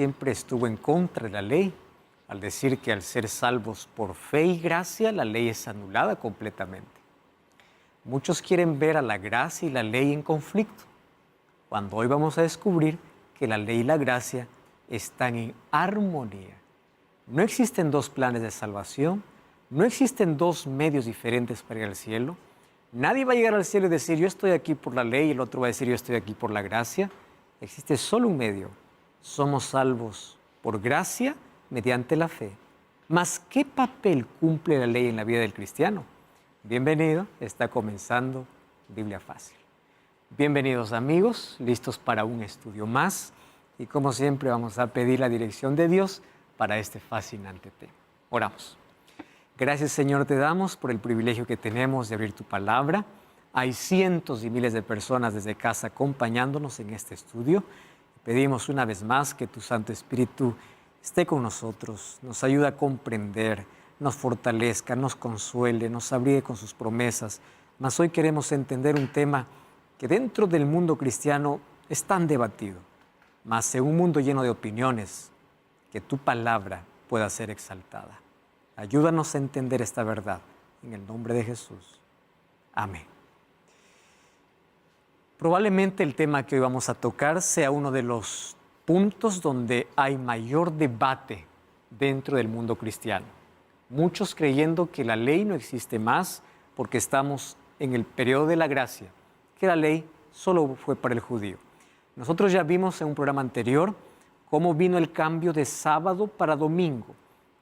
siempre estuvo en contra de la ley, al decir que al ser salvos por fe y gracia, la ley es anulada completamente. Muchos quieren ver a la gracia y la ley en conflicto, cuando hoy vamos a descubrir que la ley y la gracia están en armonía. No existen dos planes de salvación, no existen dos medios diferentes para ir al cielo. Nadie va a llegar al cielo y decir, yo estoy aquí por la ley, y el otro va a decir, yo estoy aquí por la gracia. Existe solo un medio. Somos salvos por gracia mediante la fe. Mas, ¿qué papel cumple la ley en la vida del cristiano? Bienvenido, está comenzando Biblia Fácil. Bienvenidos amigos, listos para un estudio más. Y como siempre vamos a pedir la dirección de Dios para este fascinante tema. Oramos. Gracias Señor te damos por el privilegio que tenemos de abrir tu palabra. Hay cientos y miles de personas desde casa acompañándonos en este estudio. Pedimos una vez más que tu Santo Espíritu esté con nosotros, nos ayude a comprender, nos fortalezca, nos consuele, nos abrigue con sus promesas. Mas hoy queremos entender un tema que dentro del mundo cristiano es tan debatido, mas en un mundo lleno de opiniones, que tu palabra pueda ser exaltada. Ayúdanos a entender esta verdad, en el nombre de Jesús. Amén. Probablemente el tema que hoy vamos a tocar sea uno de los puntos donde hay mayor debate dentro del mundo cristiano. Muchos creyendo que la ley no existe más porque estamos en el periodo de la gracia, que la ley solo fue para el judío. Nosotros ya vimos en un programa anterior cómo vino el cambio de sábado para domingo,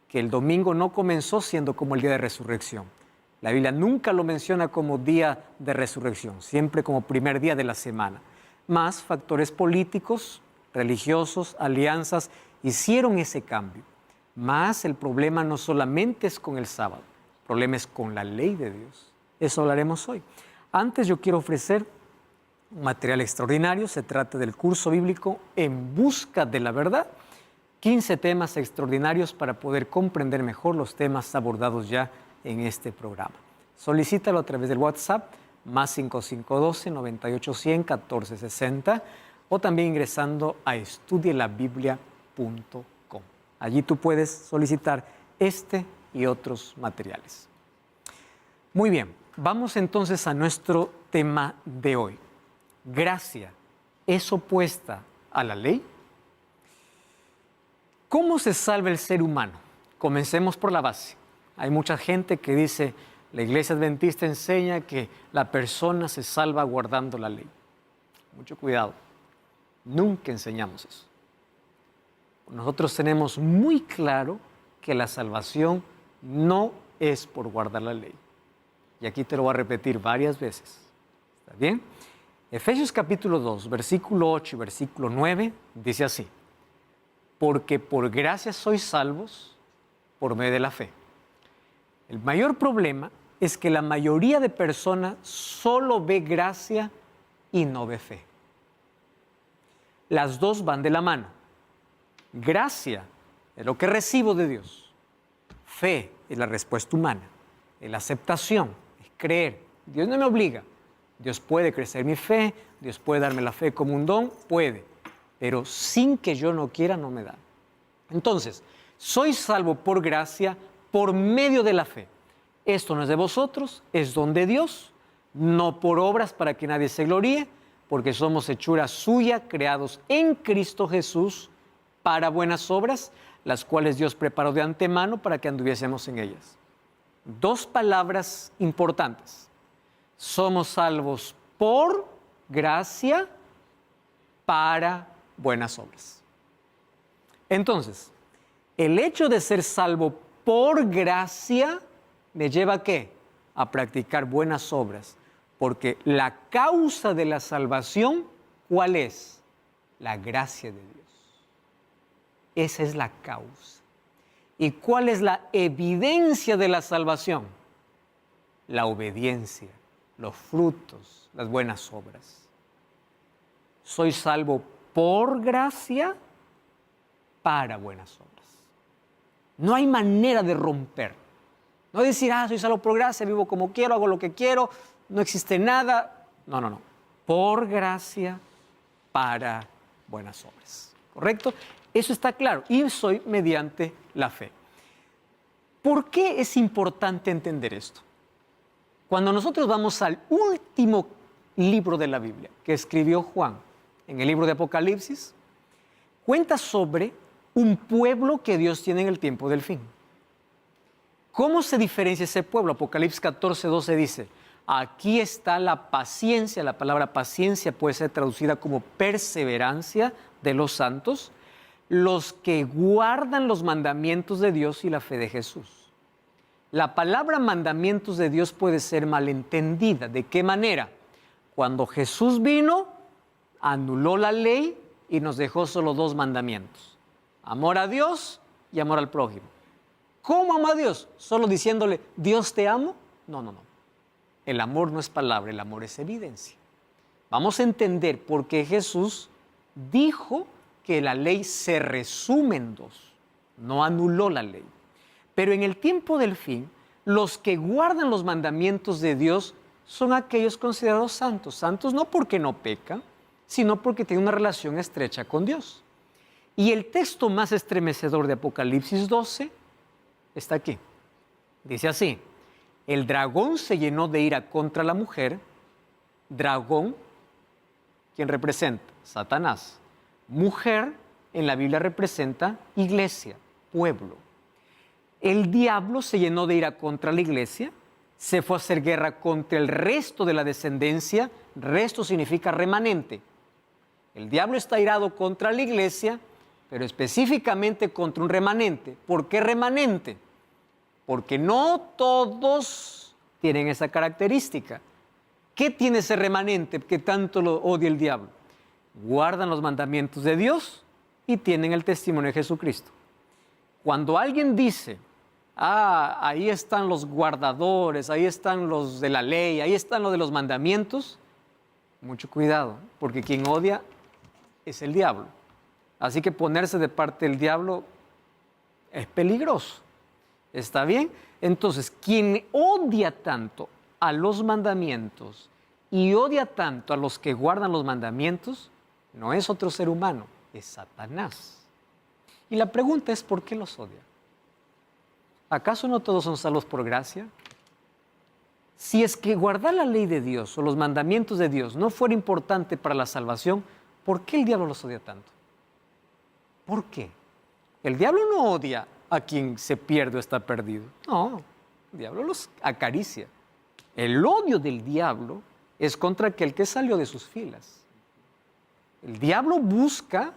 que el domingo no comenzó siendo como el día de resurrección. La Biblia nunca lo menciona como día de resurrección, siempre como primer día de la semana. Más factores políticos, religiosos, alianzas, hicieron ese cambio. Más el problema no solamente es con el sábado, el problema es con la ley de Dios. Eso hablaremos hoy. Antes yo quiero ofrecer un material extraordinario. Se trata del curso bíblico En Busca de la Verdad. 15 temas extraordinarios para poder comprender mejor los temas abordados ya en este programa. Solicítalo a través del WhatsApp más 5512-9810-1460 o también ingresando a estudielabiblia.com. Allí tú puedes solicitar este y otros materiales. Muy bien, vamos entonces a nuestro tema de hoy. ¿Gracia es opuesta a la ley? ¿Cómo se salva el ser humano? Comencemos por la base. Hay mucha gente que dice, la Iglesia Adventista enseña que la persona se salva guardando la ley. Mucho cuidado, nunca enseñamos eso. Nosotros tenemos muy claro que la salvación no es por guardar la ley. Y aquí te lo voy a repetir varias veces. ¿Está bien? Efesios capítulo 2, versículo 8 y versículo 9 dice así: porque por gracia sois salvos por medio de la fe. El mayor problema es que la mayoría de personas solo ve gracia y no ve fe. Las dos van de la mano. Gracia es lo que recibo de Dios. Fe es la respuesta humana, es la aceptación, es creer. Dios no me obliga. Dios puede crecer mi fe, Dios puede darme la fe como un don, puede. Pero sin que yo no quiera, no me da. Entonces, soy salvo por gracia, por medio de la fe. Esto no es de vosotros, es don de Dios, no por obras para que nadie se gloríe, porque somos hechura suya, creados en Cristo Jesús para buenas obras, las cuales Dios preparó de antemano para que anduviésemos en ellas. Dos palabras importantes. Somos salvos por gracia para buenas obras. Entonces, el hecho de ser salvo por gracia me lleva ¿a qué? A practicar buenas obras, porque la causa de la salvación, ¿cuál es? La gracia de Dios. Esa es la causa. ¿Y cuál es la evidencia de la salvación? La obediencia, los frutos, las buenas obras. Soy salvo por gracia para buenas obras. No hay manera de romper. No decir, soy salvo por gracia, vivo como quiero, hago lo que quiero, no existe nada. No. Por gracia para buenas obras. ¿correcto? Eso está claro. Y soy mediante la fe. ¿Por qué es importante entender esto? Cuando nosotros vamos al último libro de la Biblia que escribió Juan, en el libro de Apocalipsis, cuenta sobre un pueblo que Dios tiene en el tiempo del fin. ¿Cómo se diferencia ese pueblo? Apocalipsis 14:12 dice, aquí está la paciencia. La palabra paciencia puede ser traducida como perseverancia de los santos, los que guardan los mandamientos de Dios y la fe de Jesús. La palabra mandamientos de Dios puede ser malentendida. ¿De qué manera? Cuando Jesús vino, anuló la ley y nos dejó solo dos mandamientos: amor a Dios y amor al prójimo. ¿Cómo amo a Dios? ¿Solo diciéndole, Dios te amo? No, no, no. El amor no es palabra, el amor es evidencia. Vamos a entender por qué Jesús dijo que la ley se resume en dos. No anuló la ley. Pero en el tiempo del fin, los que guardan los mandamientos de Dios son aquellos considerados santos. Santos no porque no pecan, sino porque tienen una relación estrecha con Dios. Y el texto más estremecedor de Apocalipsis 12 está aquí. Dice así: el dragón se llenó de ira contra la mujer. Dragón, ¿quién representa? Satanás. Mujer, en la Biblia representa iglesia, pueblo. El diablo se llenó de ira contra la iglesia, se fue a hacer guerra contra el resto de la descendencia. Resto significa remanente. El diablo está irado contra la iglesia, pero específicamente contra un remanente. ¿Por qué remanente? Porque no todos tienen esa característica. ¿Qué tiene ese remanente que tanto lo odia el diablo? Guardan los mandamientos de Dios y tienen el testimonio de Jesucristo. Cuando alguien dice, ahí están los guardadores, ahí están los de la ley, ahí están los de los mandamientos, mucho cuidado, porque quien odia es el diablo. Así que ponerse de parte del diablo es peligroso. ¿Está bien? Entonces, quien odia tanto a los mandamientos y odia tanto a los que guardan los mandamientos, no es otro ser humano, es Satanás. Y la pregunta es, ¿por qué los odia? ¿Acaso no todos son salvos por gracia? Si es que guardar la ley de Dios o los mandamientos de Dios no fuera importante para la salvación, ¿por qué el diablo los odia tanto? ¿Por qué? El diablo no odia a quien se pierde o está perdido. No, el diablo los acaricia. El odio del diablo es contra aquel que salió de sus filas. El diablo busca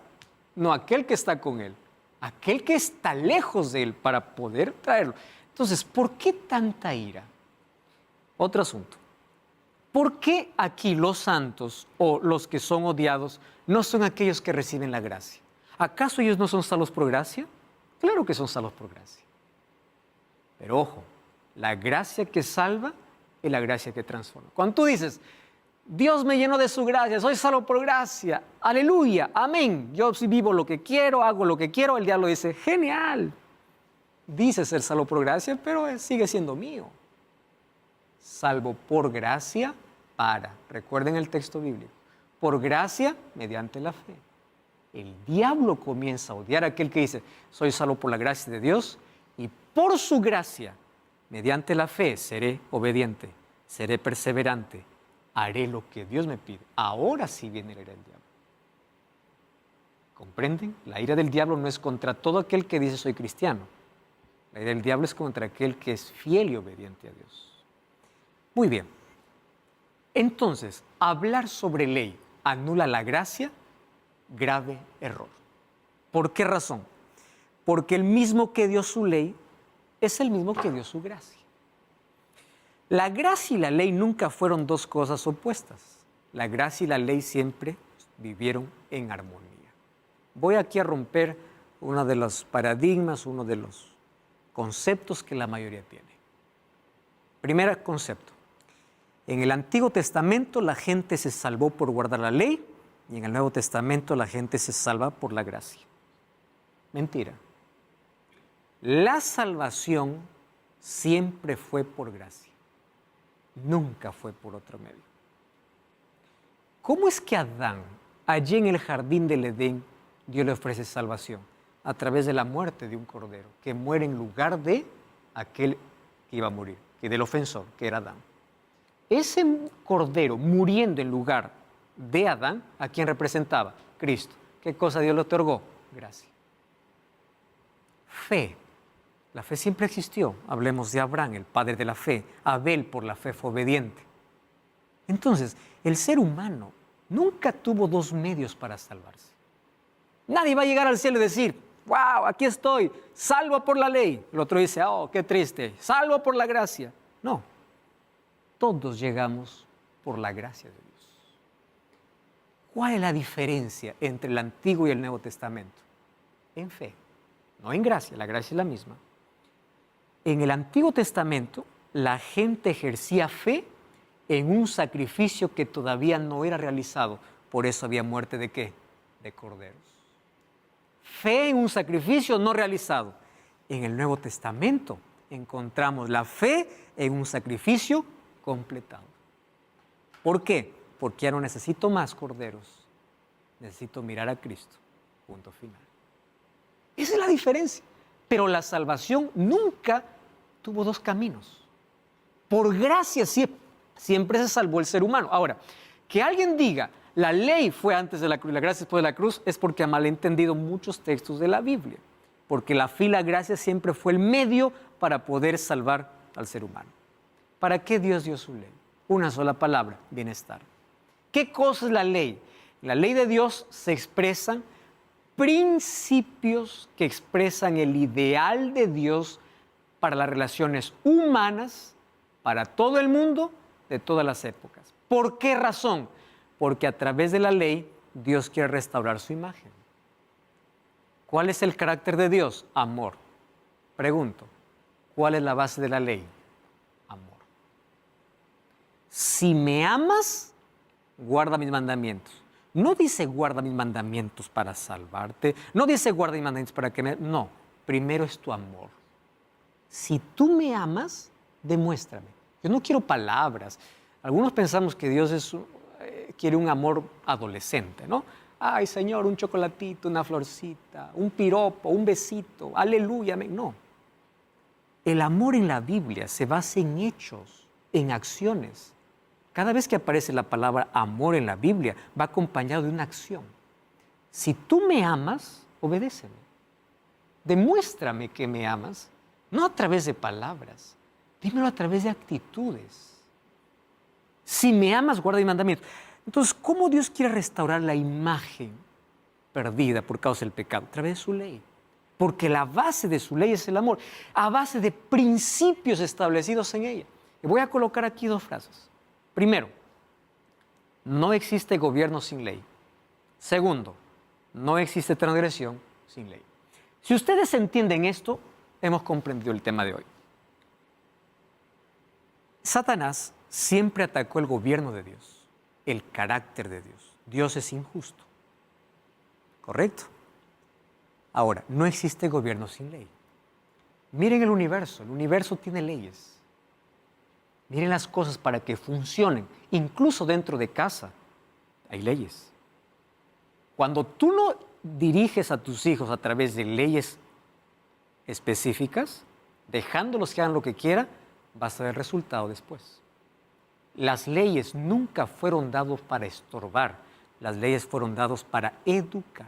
no aquel que está con él, aquel que está lejos de él para poder traerlo. Entonces, ¿por qué tanta ira? Otro asunto. ¿Por qué aquí los santos o los que son odiados no son aquellos que reciben la gracia? ¿Acaso ellos no son salvos por gracia? Claro que son salvos por gracia. Pero ojo, la gracia que salva es la gracia que transforma. Cuando tú dices, Dios me llenó de su gracia, soy salvo por gracia, aleluya, amén, yo sí vivo lo que quiero, hago lo que quiero, el diablo dice, genial, dice ser salvo por gracia, pero sigue siendo mío. Salvo por gracia para, recuerden el texto bíblico, por gracia mediante la fe. El diablo comienza a odiar a aquel que dice, soy salvo por la gracia de Dios y por su gracia, mediante la fe, seré obediente, seré perseverante, haré lo que Dios me pide. Ahora sí viene la ira del diablo. ¿Comprenden? La ira del diablo no es contra todo aquel que dice soy cristiano. La ira del diablo es contra aquel que es fiel y obediente a Dios. Muy bien. Entonces, hablar sobre ley anula la gracia. Grave error. ¿Por qué razón? Porque el mismo que dio su ley es el mismo que dio su gracia. La gracia y la ley nunca fueron dos cosas opuestas. La gracia y la ley siempre vivieron en armonía. Voy aquí a romper uno de los paradigmas, uno de los conceptos que la mayoría tiene. Primer concepto. En el Antiguo Testamento la gente se salvó por guardar la ley y en el Nuevo Testamento la gente se salva por la gracia. Mentira. La salvación siempre fue por gracia. Nunca fue por otro medio. ¿Cómo es que Adán, allí en el jardín del Edén, Dios le ofrece salvación a través de la muerte de un cordero que muere en lugar de aquel que iba a morir, que del ofensor, que era Adán. Ese cordero muriendo en lugar de Adán, ¿a quién representaba? Cristo. ¿Qué cosa Dios le otorgó? Gracia. Fe. La fe siempre existió. Hablemos de Abraham, el padre de la fe. Abel por la fe fue obediente. Entonces, el ser humano nunca tuvo dos medios para salvarse. Nadie va a llegar al cielo y decir, wow, aquí estoy, salvo por la ley. El otro dice, oh, qué triste, salvo por la gracia. No, todos llegamos por la gracia de Dios. ¿Cuál es la diferencia entre el Antiguo y el Nuevo Testamento? En fe, no en gracia, la gracia es la misma. En el Antiguo Testamento, la gente ejercía fe en un sacrificio que todavía no era realizado. Por eso había muerte ¿de qué? De corderos. Fe en un sacrificio no realizado. En el Nuevo Testamento encontramos la fe en un sacrificio completado. ¿Por qué? Porque ya no necesito más corderos. Necesito mirar a Cristo. Punto final. Esa es la diferencia. Pero la salvación nunca tuvo dos caminos. Por gracia siempre se salvó el ser humano. Ahora, que alguien diga, la ley fue antes de la cruz, la gracia después de la cruz, es porque ha malentendido muchos textos de la Biblia. Porque la fe y la gracia siempre fue el medio para poder salvar al ser humano. ¿Para qué Dios dio su ley? Una sola palabra, bienestar. ¿Qué cosa es la ley? En la ley de Dios se expresan principios que expresan el ideal de Dios para las relaciones humanas, para todo el mundo, de todas las épocas. ¿Por qué razón? Porque a través de la ley Dios quiere restaurar su imagen. ¿Cuál es el carácter de Dios? Amor. Pregunto, ¿cuál es la base de la ley? Amor. Si me amas, guarda mis mandamientos. No dice guarda mis mandamientos para salvarte, no dice guarda mis mandamientos para que me... No, primero es tu amor. Si tú me amas, demuéstrame. Yo no quiero palabras. Algunos pensamos que Dios quiere un amor adolescente, ¿no? Ay, Señor, un chocolatito, una florcita, un piropo, un besito, aleluya, amén. No. El amor en la Biblia se basa en hechos, en acciones. Cada vez que aparece la palabra amor en la Biblia, va acompañado de una acción. Si tú me amas, obedéceme. Demuéstrame que me amas, no a través de palabras, dímelo a través de actitudes. Si me amas, guarda mis mandamientos. Entonces, ¿cómo Dios quiere restaurar la imagen perdida por causa del pecado? A través de su ley. Porque la base de su ley es el amor, a base de principios establecidos en ella. Y voy a colocar aquí dos frases. Primero, no existe gobierno sin ley. Segundo, no existe transgresión sin ley. Si ustedes entienden esto, hemos comprendido el tema de hoy. Satanás siempre atacó el gobierno de Dios, el carácter de Dios. Dios es injusto. ¿Correcto? Ahora, no existe gobierno sin ley. Miren el universo tiene leyes. Miren las cosas para que funcionen, incluso dentro de casa hay leyes. Cuando tú no diriges a tus hijos a través de leyes específicas, dejándolos que hagan lo que quieran, vas a ver el resultado después. Las leyes nunca fueron dadas para estorbar, las leyes fueron dadas para educar.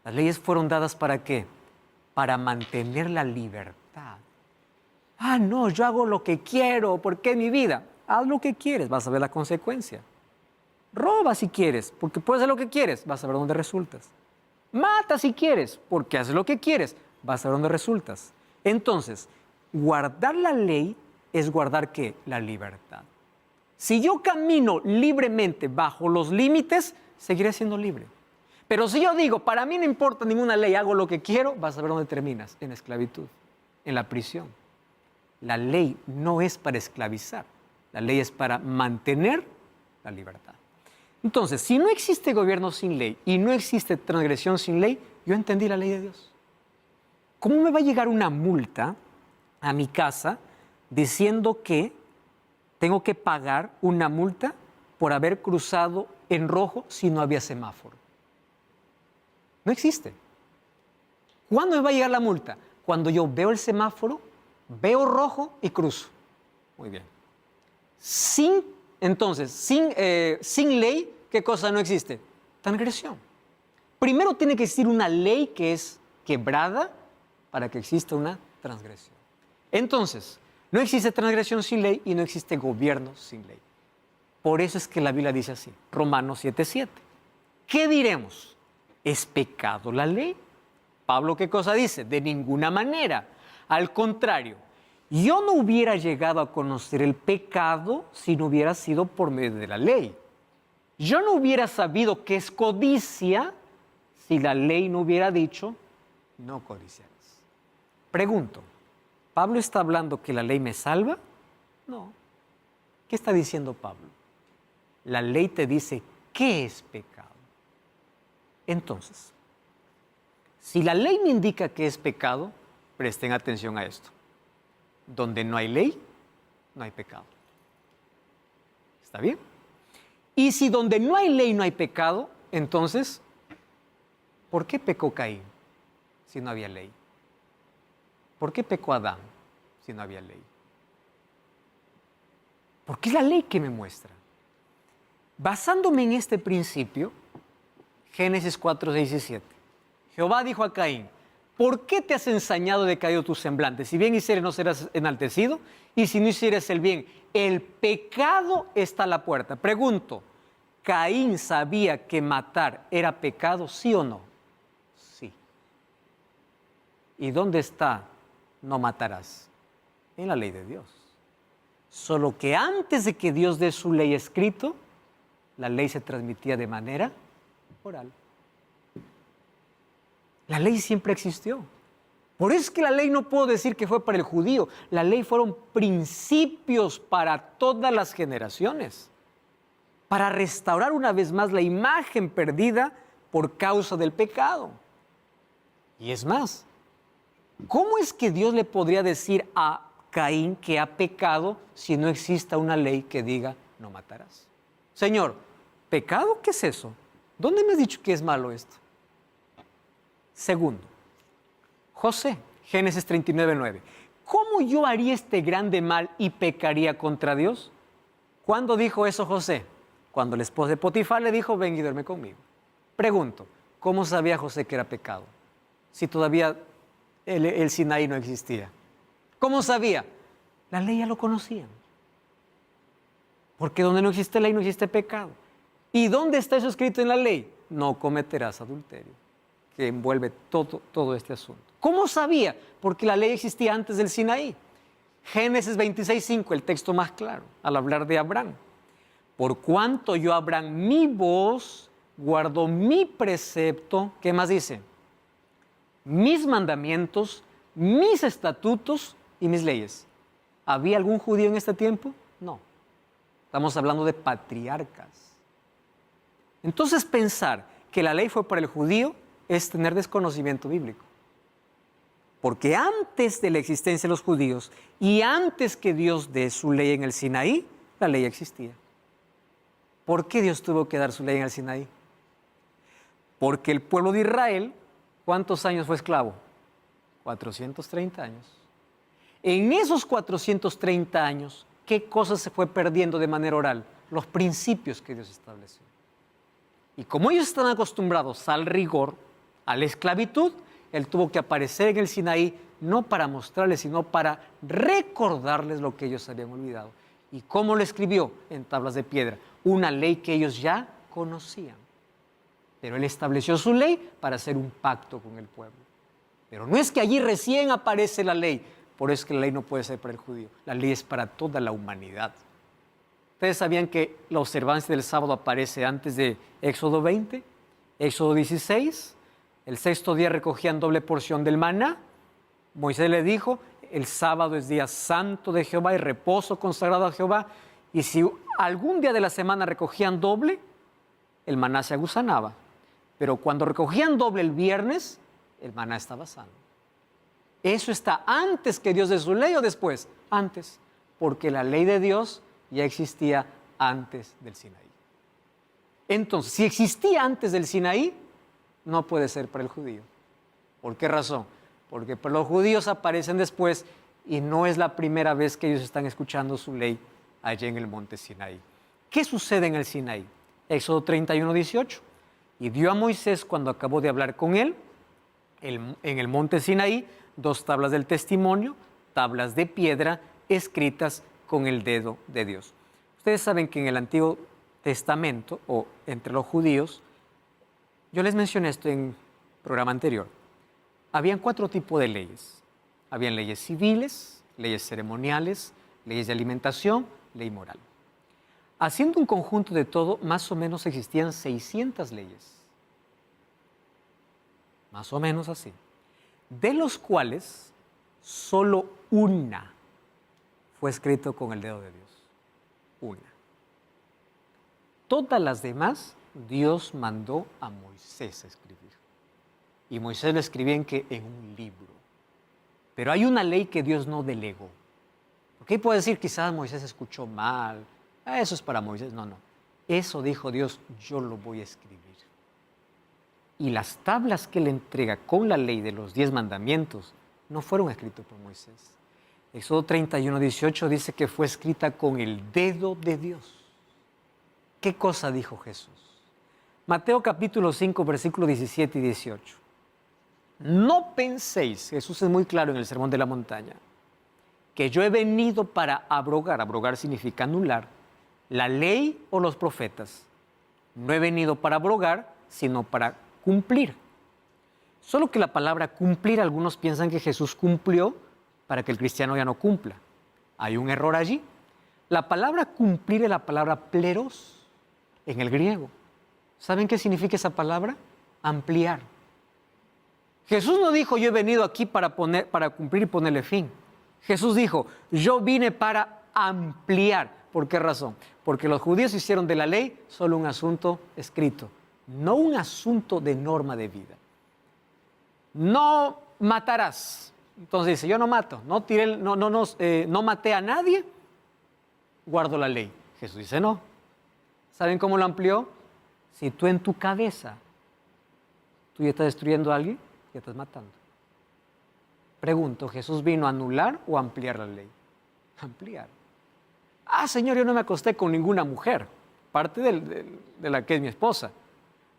Las leyes fueron dadas ¿para qué? Para mantener la libertad. Ah, no, yo hago lo que quiero, porque es mi vida. Haz lo que quieres, vas a ver la consecuencia. Roba si quieres, porque puedes hacer lo que quieres, vas a ver dónde resultas. Mata si quieres, porque haces lo que quieres, vas a ver dónde resultas. Entonces, guardar la ley es guardar ¿qué? La libertad. Si yo camino libremente bajo los límites, seguiré siendo libre. Pero si yo digo, para mí no importa ninguna ley, hago lo que quiero, vas a ver dónde terminas, en la esclavitud, en la prisión. La ley no es para esclavizar, la ley es para mantener la libertad. Entonces, si no existe gobierno sin ley y no existe transgresión sin ley, yo entendí la ley de Dios. ¿Cómo me va a llegar una multa a mi casa diciendo que tengo que pagar una multa por haber cruzado en rojo si no había semáforo? No existe. ¿Cuándo me va a llegar la multa? Cuando yo veo el semáforo, veo rojo y cruzo. Muy bien. Sin ley, ¿qué cosa no existe? Transgresión. Primero tiene que existir una ley que es quebrada para que exista una transgresión. Entonces, no existe transgresión sin ley y no existe gobierno sin ley. Por eso es que la Biblia dice así, Romanos 7:7. ¿Qué diremos? ¿Es pecado la ley? Pablo, ¿qué cosa dice? De ninguna manera. Al contrario, yo no hubiera llegado a conocer el pecado si no hubiera sido por medio de la ley. Yo no hubiera sabido qué es codicia si la ley no hubiera dicho, no codiciarás. Pregunto, ¿Pablo está hablando que la ley me salva? No. ¿Qué está diciendo Pablo? La ley te dice qué es pecado. Entonces, si la ley me indica qué es pecado, presten atención a esto. Donde no hay ley, no hay pecado. ¿Está bien? Y si donde no hay ley no hay pecado, entonces, ¿por qué pecó Caín si no había ley? ¿Por qué pecó Adán si no había ley? Porque es la ley que me muestra. Basándome en este principio, Génesis 4, 6 y 7. Jehová dijo a Caín, ¿por qué te has ensañado de caído tu semblante? Si bien hicieres, no serás enaltecido, y si no hicieres el bien, el pecado está a la puerta. Pregunto, ¿Caín sabía que matar era pecado, sí o no? Sí. ¿Y dónde está no matarás? En la ley de Dios. Solo que antes de que Dios dé su ley escrito, la ley se transmitía de manera oral. La ley siempre existió. Por eso es que la ley no puedo decir que fue para el judío. La ley fueron principios para todas las generaciones, para restaurar una vez más la imagen perdida por causa del pecado. Y es más, ¿cómo es que Dios le podría decir a Caín que ha pecado si no exista una ley que diga no matarás? Señor, ¿pecado? ¿Qué es eso? ¿Dónde me has dicho que es malo esto? Segundo, José, Génesis 39:9. ¿Cómo yo haría este grande mal y pecaría contra Dios? ¿Cuándo dijo eso José? Cuando la esposa de Potifar le dijo, ven y duerme conmigo. Pregunto, ¿cómo sabía José que era pecado? Si todavía el Sinaí no existía. ¿Cómo sabía? La ley ya lo conocían. Porque donde no existe ley no existe pecado. ¿Y dónde está eso escrito en la ley? No cometerás adulterio, que envuelve todo este asunto. ¿Cómo sabía? Porque la ley existía antes del Sinaí. Génesis 26:5, el texto más claro, al hablar de Abraham. Por cuanto yo, Abraham, mi voz, guardo mi precepto, ¿qué más dice? Mis mandamientos, mis estatutos y mis leyes. ¿Había algún judío en este tiempo? No. Estamos hablando de patriarcas. Entonces pensar que la ley fue para el judío es tener desconocimiento bíblico. Porque antes de la existencia de los judíos y antes que Dios dé su ley en el Sinaí, la ley existía. ¿Por qué Dios tuvo que dar su ley en el Sinaí? Porque el pueblo de Israel, ¿cuántos años fue esclavo? 430 años. En esos 430 años, ¿qué cosas se fue perdiendo de manera oral? Los principios que Dios estableció. Y como ellos están acostumbrados al rigor, a la esclavitud, Él tuvo que aparecer en el Sinaí no para mostrarles, sino para recordarles lo que ellos habían olvidado. ¿Y cómo lo escribió? En tablas de piedra. Una ley que ellos ya conocían. Pero Él estableció su ley para hacer un pacto con el pueblo. Pero no es que allí recién aparece la ley. Por eso es que la ley no puede ser para el judío. La ley es para toda la humanidad. ¿Ustedes sabían que la observancia del sábado aparece antes de Éxodo 20? Éxodo 16, el sexto día recogían doble porción del maná. Moisés le dijo, el sábado es día santo de Jehová y reposo consagrado a Jehová. Y si algún día de la semana recogían doble, el maná se agusanaba. Pero cuando recogían doble el viernes, el maná estaba sano. ¿Eso está antes que Dios dé su ley o después? Antes, porque la ley de Dios ya existía antes del Sinaí. Entonces, si existía antes del Sinaí, no puede ser para el judío. ¿Por qué razón? Porque para los judíos aparecen después y no es la primera vez que ellos están escuchando su ley allá en el monte Sinaí. ¿Qué sucede en el Sinaí? Éxodo 31, 18. Y dio a Moisés, cuando acabó de hablar con él, en el monte Sinaí, 2 tablas del testimonio, tablas de piedra escritas con el dedo de Dios. Ustedes saben que en el Antiguo Testamento, o entre los judíos, yo les mencioné esto en el programa anterior, habían 4 tipos de leyes. Habían leyes civiles, leyes ceremoniales, leyes de alimentación, ley moral. Haciendo un conjunto de todo, más o menos existían 600 leyes. Más o menos así. De los cuales solo una fue escrito con el dedo de Dios. Una. Todas las demás Dios mandó a Moisés a escribir. Y Moisés lo escribía en un libro. Pero hay una ley que Dios no delegó. Porque puede decir, quizás Moisés escuchó mal. Eso es para Moisés. No, no. Eso dijo Dios, yo lo voy a escribir. Y las tablas que le entrega con la ley de los 10 mandamientos no fueron escritas por Moisés. Éxodo 31, 18 dice que fue escrita con el dedo de Dios. ¿Qué cosa dijo Jesús? Mateo capítulo 5, versículos 17 y 18. No penséis, Jesús es muy claro en el Sermón de la Montaña, que yo he venido para abrogar significa anular, la ley o los profetas. No he venido para abrogar, sino para cumplir. Solo que la palabra cumplir, algunos piensan que Jesús cumplió para que el cristiano ya no cumpla. Hay un error allí. La palabra cumplir es la palabra pleros en el griego. ¿Saben qué significa esa palabra? Ampliar. Jesús no dijo, yo he venido aquí para cumplir y ponerle fin. Jesús dijo, yo vine para ampliar. ¿Por qué razón? Porque los judíos hicieron de la ley solo un asunto escrito, no un asunto de norma de vida. No matarás. Entonces dice, yo no mato, no maté a nadie, guardo la ley. Jesús dice, no. ¿Saben cómo lo amplió? Si tú en tu cabeza, tú ya estás destruyendo a alguien, ya estás matando. Pregunto, ¿Jesús vino a anular o a ampliar la ley? Ampliar. Ah, Señor, yo no me acosté con ninguna mujer, parte de la que es mi esposa.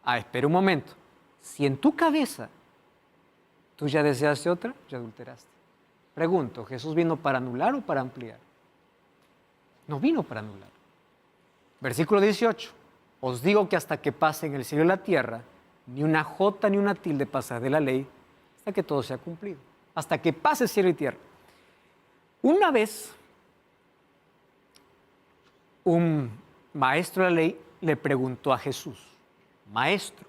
Ah, espera un momento. Si en tu cabeza tú ya deseaste otra, ya adulteraste. Pregunto, ¿Jesús vino para anular o para ampliar? No vino para anular. Versículo 18. Os digo que hasta que pasen el cielo y la tierra, ni una jota ni una tilde pasará de la ley, hasta que todo sea cumplido. Hasta que pase cielo y tierra. Una vez, un maestro de la ley le preguntó a Jesús, Maestro,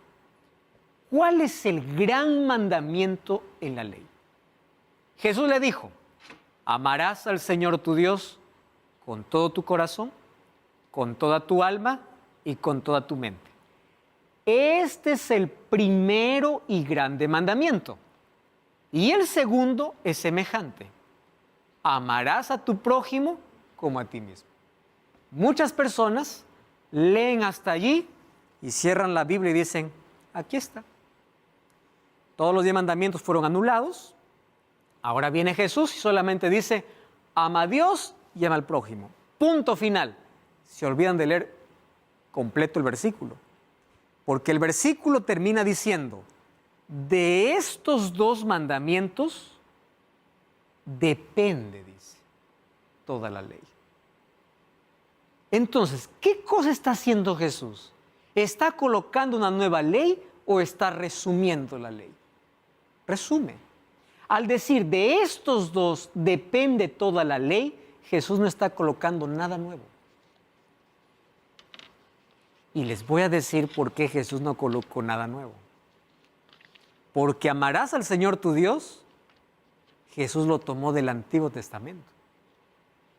¿cuál es el gran mandamiento en la ley? Jesús le dijo, amarás al Señor tu Dios con todo tu corazón, con toda tu alma y con toda tu mente. Este es el primero y grande mandamiento. Y el segundo es semejante. Amarás a tu prójimo como a ti mismo. Muchas personas leen hasta allí y cierran la Biblia y dicen, aquí está. Todos los 10 mandamientos fueron anulados. Ahora viene Jesús y solamente dice, ama a Dios y ama al prójimo. Punto final. Se olvidan de leer completo el versículo. Porque el versículo termina diciendo, de estos 2 mandamientos depende, dice, toda la ley. Entonces, ¿qué cosa está haciendo Jesús? ¿Está colocando una nueva ley o está resumiendo la ley? Resume. Al decir de estos 2 depende toda la ley, Jesús no está colocando nada nuevo. Y les voy a decir por qué Jesús no colocó nada nuevo. Porque amarás al Señor tu Dios, Jesús lo tomó del Antiguo Testamento.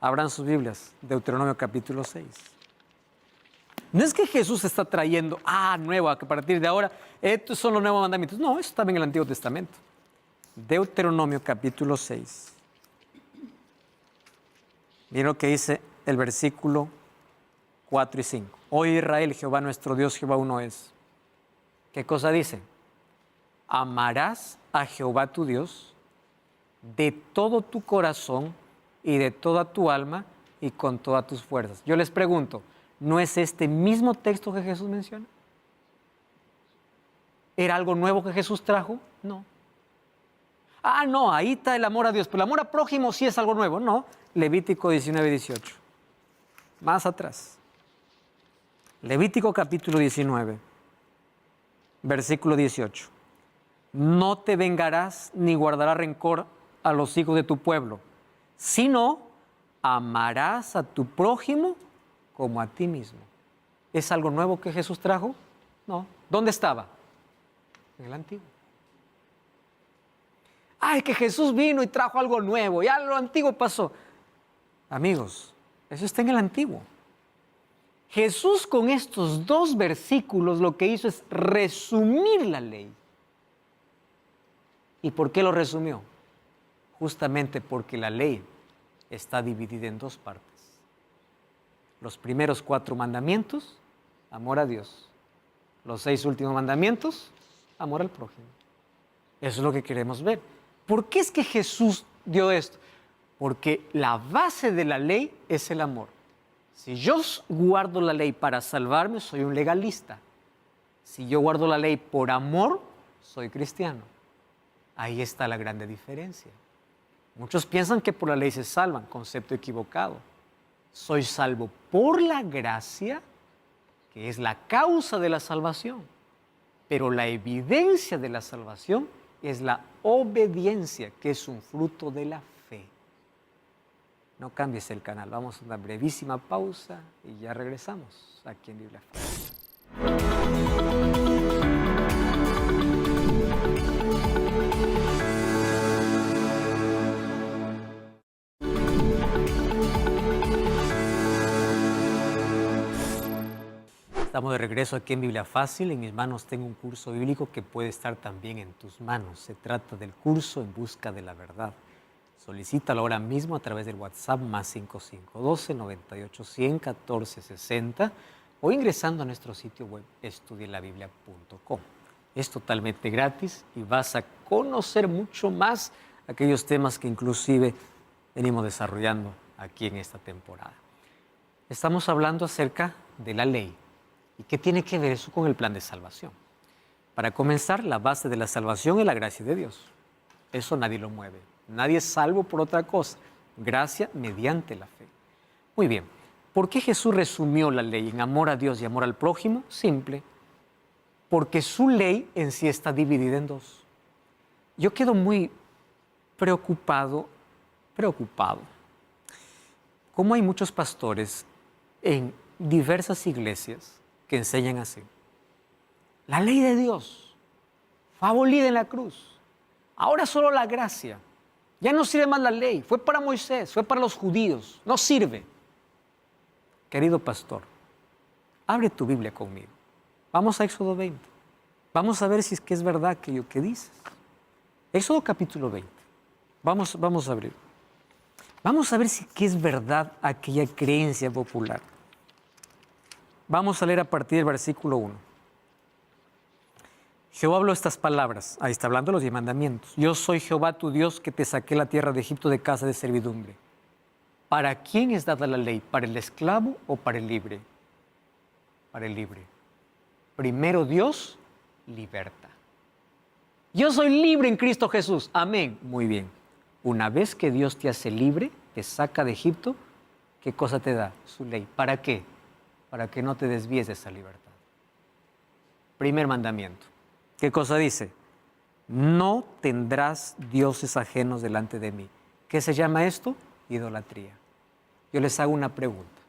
Abran sus Biblias, Deuteronomio capítulo 6. No es que Jesús está trayendo, nuevo, a partir de ahora, estos son los nuevos mandamientos. No, eso estaba en el Antiguo Testamento. Deuteronomio capítulo 6. Miren lo que dice el versículo 4 y 5. Oye Israel, Jehová nuestro Dios, Jehová uno es. ¿Qué cosa dice? Amarás a Jehová tu Dios de todo tu corazón y de toda tu alma y con todas tus fuerzas. Yo les pregunto, ¿no es este mismo texto que Jesús menciona? ¿Era algo nuevo que Jesús trajo? No. Ah, no, ahí está el amor a Dios, pero el amor a prójimo sí es algo nuevo. No, Levítico 19, 18. Más atrás. Levítico capítulo 19, versículo 18. No te vengarás ni guardarás rencor a los hijos de tu pueblo, sino amarás a tu prójimo como a ti mismo. ¿Es algo nuevo que Jesús trajo? No. ¿Dónde estaba? En el antiguo. Ay, que Jesús vino y trajo algo nuevo, ya lo antiguo pasó. Amigos, eso está en el antiguo. Jesús con estos 2 versículos lo que hizo es resumir la ley. ¿Y por qué lo resumió? Justamente porque la ley está dividida en 2 partes. Los primeros 4 mandamientos, amor a Dios. Los 6 últimos mandamientos, amor al prójimo. Eso es lo que queremos ver. ¿Por qué es que Jesús dio esto? Porque la base de la ley es el amor. Si yo guardo la ley para salvarme, soy un legalista. Si yo guardo la ley por amor, soy cristiano. Ahí está la grande diferencia. Muchos piensan que por la ley se salvan, concepto equivocado. Soy salvo por la gracia, que es la causa de la salvación. Pero la evidencia de la salvación es la obediencia, que es un fruto de la fe. No cambies el canal, vamos a una brevísima pausa y ya regresamos aquí en Biblia Fácil. Estamos de regreso aquí en Biblia Fácil. En mis manos tengo un curso bíblico que puede estar también en tus manos. Se trata del curso En Busca de la Verdad. Solicítalo ahora mismo a través del WhatsApp +5512 9810 1460 o ingresando a nuestro sitio web estudielabiblia.com. Es totalmente gratis y vas a conocer mucho más aquellos temas que inclusive venimos desarrollando aquí en esta temporada. Estamos hablando acerca de la ley. ¿Y qué tiene que ver eso con el plan de salvación? Para comenzar, la base de la salvación es la gracia de Dios. Eso nadie lo mueve. Nadie es salvo por otra cosa. Gracia mediante la fe. Muy bien. ¿Por qué Jesús resumió la ley en amor a Dios y amor al prójimo? Simple. Porque su ley en sí está dividida en 2. Yo quedo muy preocupado. Como hay muchos pastores en diversas iglesias que enseñan así. La ley de Dios fue abolida en la cruz. Ahora solo la gracia. Ya no sirve más la ley. Fue para Moisés, fue para los judíos. No sirve. Querido pastor, abre tu Biblia conmigo. Vamos a Éxodo 20. Vamos a ver si es que es verdad aquello que dices. Éxodo capítulo 20. Vamos a abrir. Vamos a ver si que es verdad aquella creencia popular. Vamos a leer a partir del versículo 1. Jehová habló estas palabras. Ahí está hablando los 10 mandamientos. Yo soy Jehová tu Dios que te saqué la tierra de Egipto de casa de servidumbre. ¿Para quién es dada la ley? ¿Para el esclavo o para el libre? Para el libre. Primero Dios liberta. Yo soy libre en Cristo Jesús. Amén. Muy bien. Una vez que Dios te hace libre, te saca de Egipto, ¿qué cosa te da? Su ley. ¿Para qué? Para que no te desvíes de esa libertad. Primer mandamiento. ¿Qué cosa dice? No tendrás dioses ajenos delante de mí. ¿Qué se llama esto? Idolatría. Yo les hago una pregunta.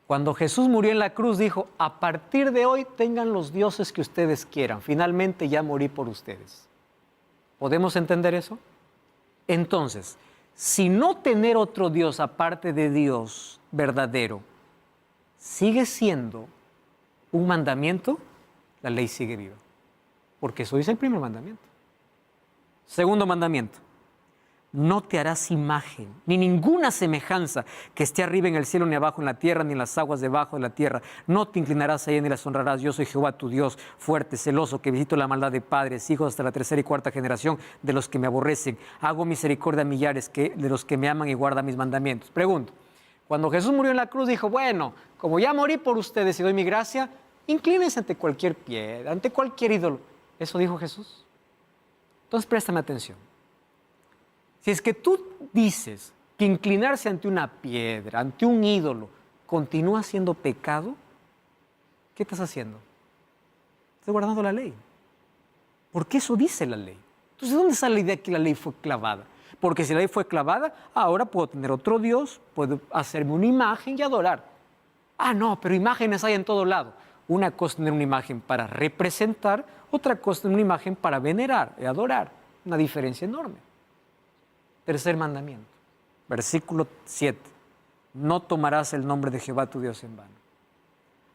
Cuando Jesús murió en la cruz dijo, a partir de hoy tengan los dioses que ustedes quieran. Finalmente ya morí por ustedes. ¿Podemos entender eso? Entonces, si no tener otro Dios aparte de Dios verdadero sigue siendo un mandamiento, la ley sigue viva. Porque eso dice el primer mandamiento. Segundo mandamiento. No te harás imagen, ni ninguna semejanza que esté arriba en el cielo, ni abajo en la tierra, ni en las aguas debajo de la tierra. No te inclinarás a ella ni las honrarás. Yo soy Jehová tu Dios, fuerte, celoso, que visito la maldad de padres, hijos hasta la tercera y cuarta generación de los que me aborrecen. Hago misericordia a millares de los que me aman y guardan mis mandamientos. Pregunto, cuando Jesús murió en la cruz dijo, bueno, como ya morí por ustedes y doy mi gracia, inclínense ante cualquier piedra, ante cualquier ídolo. ¿Eso dijo Jesús? Entonces préstame atención. Si es que tú dices que inclinarse ante una piedra, ante un ídolo, continúa siendo pecado, ¿qué estás haciendo? Estás guardando la ley. Porque eso dice la ley. Entonces, ¿de dónde sale la idea que la ley fue clavada? Porque si la ley fue clavada, ahora puedo tener otro Dios, puedo hacerme una imagen y adorar. Ah, no, pero imágenes hay en todo lado. Una cosa es tener una imagen para representar, otra cosa es tener una imagen para venerar y adorar. Una diferencia enorme. Tercer mandamiento, versículo 7. No tomarás el nombre de Jehová tu Dios en vano.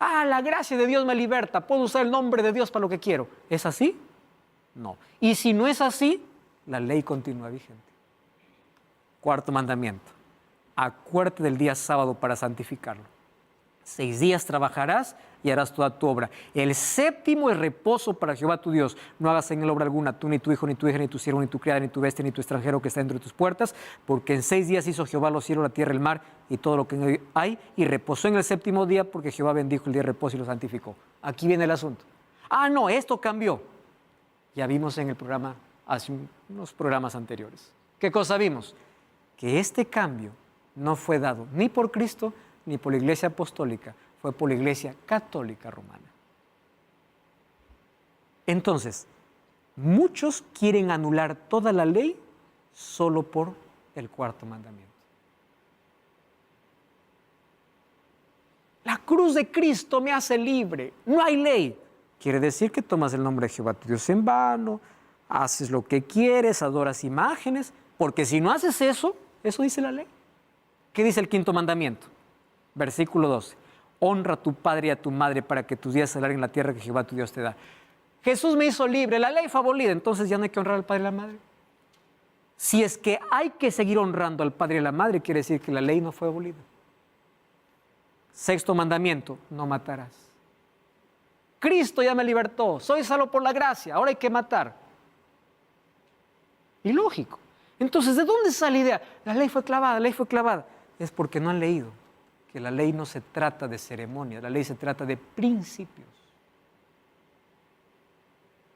Ah, la gracia de Dios me liberta. Puedo usar el nombre de Dios para lo que quiero. ¿Es así? No. Y si no es así, la ley continúa vigente. Cuarto mandamiento. Acuérdate del día sábado para santificarlo. 6 días trabajarás y harás toda tu obra. El séptimo es reposo para Jehová tu Dios. No hagas en él obra alguna, tú, ni tu hijo, ni tu hija, ni tu siervo, ni tu criada, ni tu bestia, ni tu extranjero que está dentro de tus puertas, porque en 6 días hizo Jehová los cielos, la tierra, el mar y todo lo que en él hay, y reposó en el séptimo día, porque Jehová bendijo el día de reposo y lo santificó. Aquí viene el asunto. Ah, no, esto cambió. Ya vimos en el programa, hace unos programas anteriores. ¿Qué cosa vimos? Que este cambio no fue dado ni por Cristo, ni por la Iglesia Apostólica, fue por la Iglesia Católica Romana. Entonces, muchos quieren anular toda la ley solo por el cuarto mandamiento. La cruz de Cristo me hace libre, no hay ley. Quiere decir que tomas el nombre de Jehová tu Dios en vano, haces lo que quieres, adoras imágenes, porque si no haces eso, eso dice la ley. ¿Qué dice el quinto mandamiento? Versículo 12. Honra a tu padre y a tu madre para que tus días se alarguen en la tierra que Jehová tu Dios te da. Jesús me hizo libre, la ley fue abolida, entonces ya no hay que honrar al padre y a la madre. Si es que hay que seguir honrando al padre y a la madre, quiere decir que la ley no fue abolida. Sexto mandamiento, no matarás. Cristo ya me libertó, soy salvo por la gracia, ahora hay que matar. Ilógico. Entonces, ¿de dónde sale la idea? La ley fue clavada, la ley fue clavada. Es porque no han leído que la ley no se trata de ceremonias, la ley se trata de principios.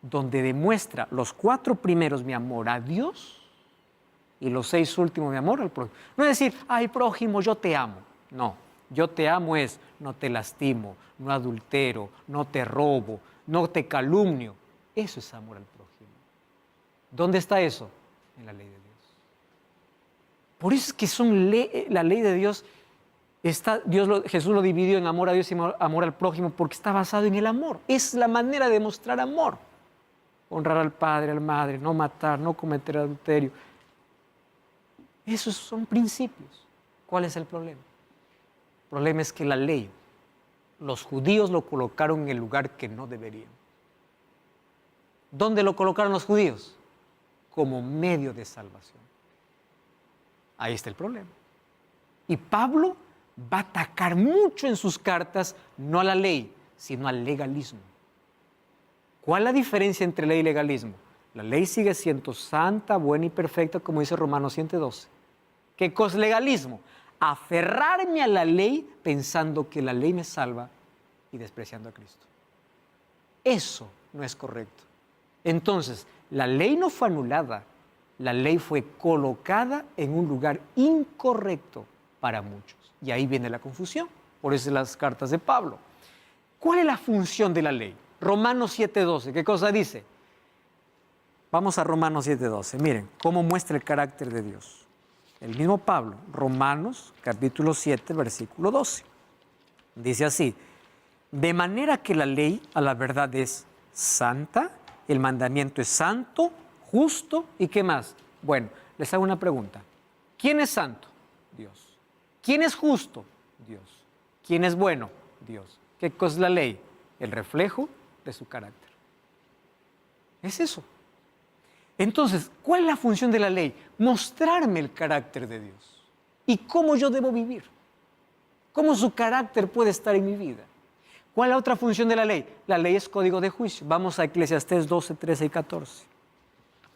Donde demuestra los 4 primeros mi amor a Dios y los 6 últimos mi amor al prójimo. No es decir, ay prójimo, yo te amo. No, yo te amo es no te lastimo, no adultero, no te robo, no te calumnio. Eso es amor al prójimo. ¿Dónde está eso? En la ley de Dios. Por eso es que la ley de Dios, Jesús lo dividió en amor a Dios y amor al prójimo porque está basado en el amor. Es la manera de mostrar amor. Honrar al padre, a la madre, no matar, no cometer adulterio. Esos son principios. ¿Cuál es el problema? El problema es que la ley, los judíos lo colocaron en el lugar que no deberían. ¿Dónde lo colocaron los judíos? Como medio de salvación. Ahí está el problema. Y Pablo va a atacar mucho en sus cartas, no a la ley, sino al legalismo. ¿Cuál es la diferencia entre ley y legalismo? La ley sigue siendo santa, buena y perfecta, como dice Romanos 7:12. ¿Qué cosa es legalismo? Aferrarme a la ley pensando que la ley me salva y despreciando a Cristo. Eso no es correcto. Entonces, la ley no fue anulada, la ley fue colocada en un lugar incorrecto para muchos. Y ahí viene la confusión. Por eso las cartas de Pablo. ¿Cuál es la función de la ley? Romanos 7:12. ¿Qué cosa dice? Vamos a Romanos 7:12. Miren cómo muestra el carácter de Dios. El mismo Pablo, Romanos capítulo 7, versículo 12. Dice así: de manera que la ley a la verdad es santa, el mandamiento es santo, justo y ¿qué más? Bueno, les hago una pregunta. ¿Quién es santo? Dios. ¿Quién es justo? Dios. ¿Quién es bueno? Dios. ¿Qué cosa es la ley? El reflejo de su carácter. Es eso. Entonces, ¿cuál es la función de la ley? Mostrarme el carácter de Dios y cómo yo debo vivir. ¿Cómo su carácter puede estar en mi vida? ¿Cuál es la otra función de la ley? La ley es código de juicio. Vamos a Eclesiastés 12, 13 y 14.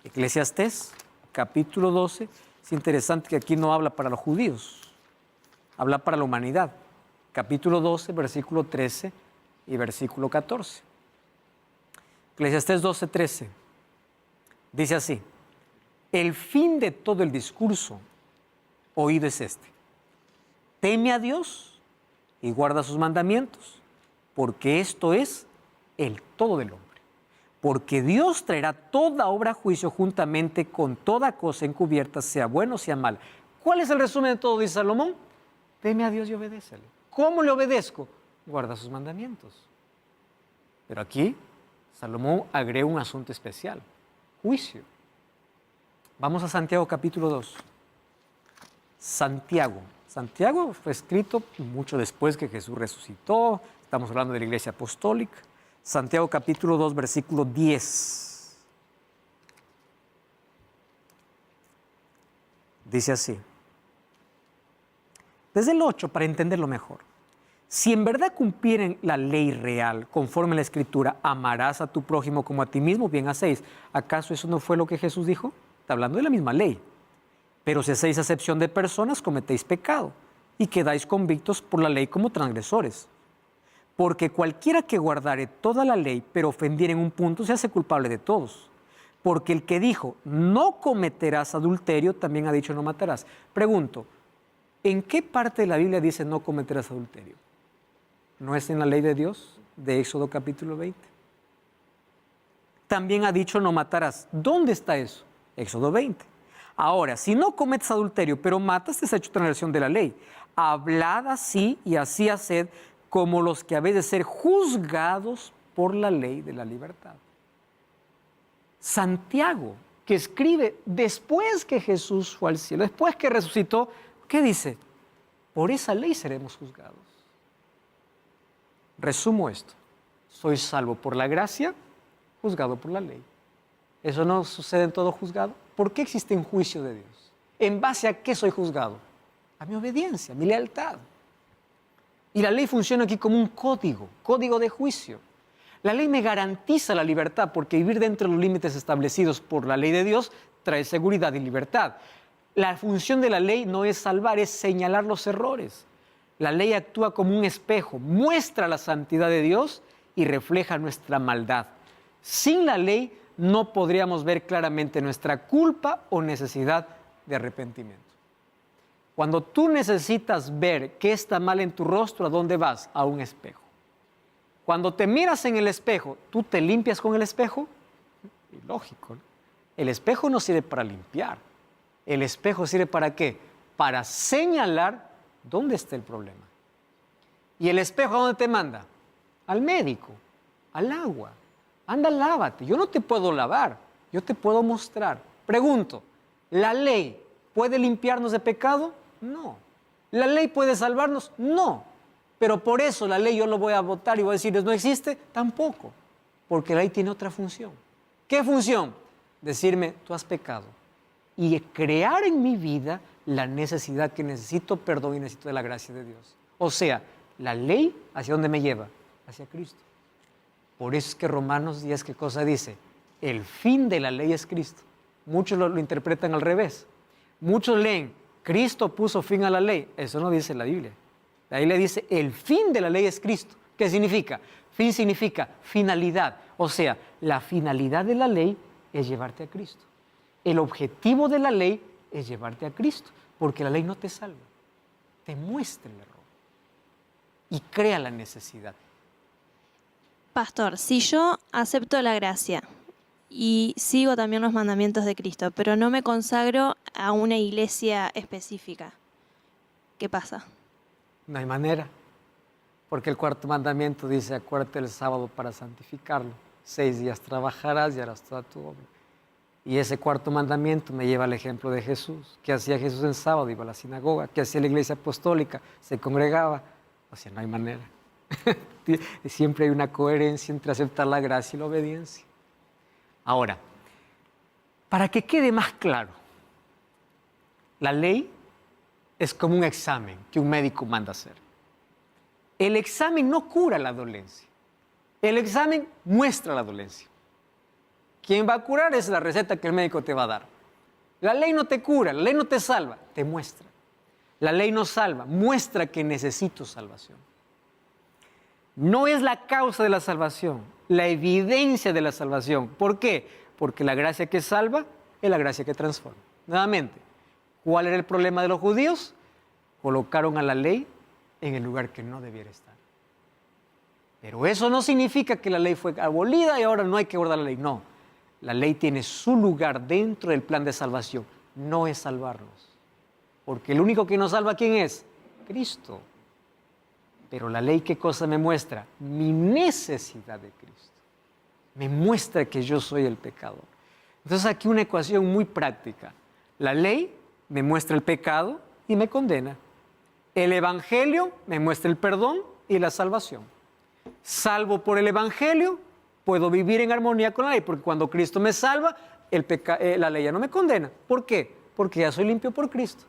Eclesiastés, capítulo 12. Es interesante que aquí no habla para los judíos, habla para la humanidad. Capítulo 12, versículo 13 y versículo 14. Eclesiastés 12, 13. Dice así: el fin de todo el discurso oído es este: teme a Dios y guarda sus mandamientos, porque esto es el todo del hombre. Porque Dios traerá toda obra a juicio juntamente con toda cosa encubierta, sea bueno o sea mala. ¿Cuál es el resumen de todo? Dice Salomón: teme a Dios y obedécele. ¿Cómo le obedezco? Guarda sus mandamientos. Pero aquí Salomón agrega un asunto especial: juicio. Vamos a Santiago capítulo 2. Santiago fue escrito mucho después que Jesús resucitó. Estamos hablando de la iglesia apostólica. Santiago capítulo 2, versículo 10. Dice así. Desde el 8, para entenderlo mejor. Si en verdad cumplieren la ley real, conforme a la Escritura, amarás a tu prójimo como a ti mismo, bien hacéis. ¿Acaso eso no fue lo que Jesús dijo? Está hablando de la misma ley. Pero si hacéis acepción de personas, cometéis pecado y quedáis convictos por la ley como transgresores. Porque cualquiera que guardare toda la ley, pero ofendiere en un punto, se hace culpable de todos. Porque el que dijo, no cometerás adulterio, también ha dicho, no matarás. Pregunto, ¿en qué parte de la Biblia dice no cometerás adulterio? ¿No es en la ley de Dios, de Éxodo capítulo 20? También ha dicho, no matarás. ¿Dónde está eso? Éxodo 20. Ahora, si no cometes adulterio, pero matas, te has hecho transgresión de la ley. Hablad así y así haced, como los que habéis de ser juzgados por la ley de la libertad. Santiago, que escribe después que Jesús fue al cielo, después que resucitó, ¿qué dice? Por esa ley seremos juzgados. Resumo esto: soy salvo por la gracia, juzgado por la ley. ¿Eso no sucede en todo juzgado? ¿Por qué existe un juicio de Dios? ¿En base a qué soy juzgado? A mi obediencia, a mi lealtad. Y la ley funciona aquí como un código de juicio. La ley me garantiza la libertad porque vivir dentro de los límites establecidos por la ley de Dios trae seguridad y libertad. La función de la ley no es salvar, es señalar los errores. La ley actúa como un espejo, muestra la santidad de Dios y refleja nuestra maldad. Sin la ley no podríamos ver claramente nuestra culpa o necesidad de arrepentimiento. Cuando tú necesitas ver qué está mal en tu rostro, ¿a dónde vas? A un espejo. Cuando te miras en el espejo, ¿tú te limpias con el espejo? Lógico, ¿no? El espejo no sirve para limpiar. El espejo sirve ¿para qué? Para señalar dónde está el problema. ¿Y el espejo a dónde te manda? Al médico, al agua. Anda, lávate. Yo no te puedo lavar, yo te puedo mostrar. Pregunto, ¿la ley puede limpiarnos de pecado? No. ¿La ley puede salvarnos? No. Pero por eso la ley yo lo voy a votar y voy a decir, ¿no existe? Tampoco. Porque la ley tiene otra función. ¿Qué función? Decirme, tú has pecado. Y crear en mi vida la necesidad que necesito perdón y necesito de la gracia de Dios. O sea, la ley, ¿hacia dónde me lleva? Hacia Cristo. Por eso es que Romanos 10, ¿qué cosa dice? El fin de la ley es Cristo. Muchos lo interpretan al revés. Muchos leen, Cristo puso fin a la ley. Eso no dice la Biblia. La Biblia dice, el fin de la ley es Cristo. ¿Qué significa? Fin significa finalidad. O sea, la finalidad de la ley es llevarte a Cristo. El objetivo de la ley es llevarte a Cristo, porque la ley no te salva, te muestra el error y crea la necesidad. Pastor, si yo acepto la gracia y sigo también los mandamientos de Cristo, pero no me consagro a una iglesia específica, ¿qué pasa? No hay manera, porque el cuarto mandamiento dice, acuérdate el sábado para santificarlo. 6 días trabajarás y harás toda tu obra. Y ese cuarto mandamiento me lleva al ejemplo de Jesús. ¿Qué hacía Jesús en sábado? Iba a la sinagoga. ¿Qué hacía la iglesia apostólica? Se congregaba. O sea, no hay manera. Siempre hay una coherencia entre aceptar la gracia y la obediencia. Ahora, Para que quede más claro, la ley es como un examen que un médico manda hacer. El examen no cura la dolencia. El examen muestra la dolencia. Quien va a curar es la receta que el médico te va a dar. La ley no te cura, la ley no te salva, te muestra. La ley no salva, muestra que necesito salvación. No es la causa de la salvación, la evidencia de la salvación. ¿Por qué? Porque la gracia que salva es la gracia que transforma. Nuevamente, ¿cuál era el problema de los judíos? Colocaron a la ley en el lugar que no debiera estar. Pero eso no significa que la ley fue abolida y ahora no hay que guardar la ley. No, la ley tiene su lugar dentro del plan de salvación. No es salvarnos. Porque el único que nos salva, ¿quién es? Cristo. Pero la ley, ¿qué cosa me muestra? Mi necesidad de Cristo. Me muestra que yo soy el pecador. Entonces aquí una ecuación muy práctica. La ley me muestra el pecado y me condena. El Evangelio me muestra el perdón y la salvación. Salvo por el Evangelio, puedo vivir en armonía con la ley, porque cuando Cristo me salva, la ley ya no me condena. ¿Por qué? Porque ya soy limpio por Cristo.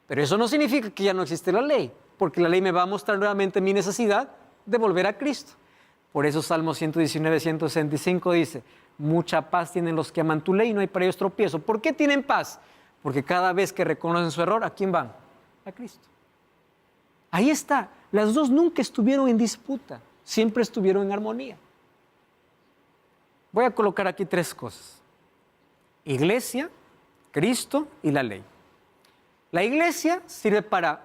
Pero eso no significa que ya no existe la ley, porque la ley me va a mostrar nuevamente mi necesidad de volver a Cristo. Por eso Salmo 119, 165 dice, mucha paz tienen los que aman tu ley y no hay para ellos tropiezo. ¿Por qué tienen paz? Porque cada vez que reconocen su error, ¿a quién van? A Cristo. Ahí está. Las dos nunca estuvieron en disputa, siempre estuvieron en armonía. Voy a colocar aquí tres cosas. Iglesia, Cristo y la ley. La iglesia sirve para